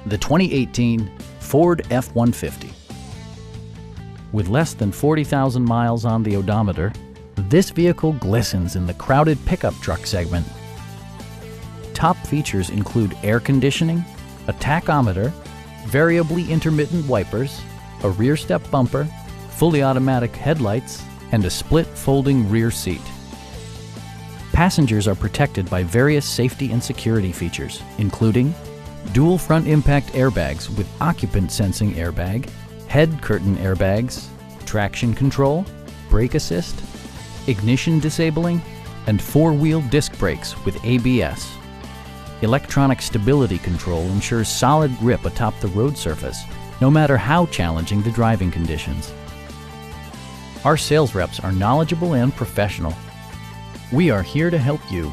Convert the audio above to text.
the 2018 Ford F-150. With less than 40,000 miles on the odometer, this vehicle glistens in the crowded pickup truck segment. Top features include air conditioning, a tachometer, variably intermittent wipers, a rear step bumper, fully automatic headlights, and a split folding rear seat. Passengers are protected by various safety and security features, including dual front impact airbags with occupant sensing airbag, head curtain airbags, traction control, brake assist, ignition disabling, and four-wheel disc brakes with ABS. Electronic stability control ensures solid grip atop the road surface, no matter how challenging the driving conditions. Our sales reps are knowledgeable and professional. We are here to help you.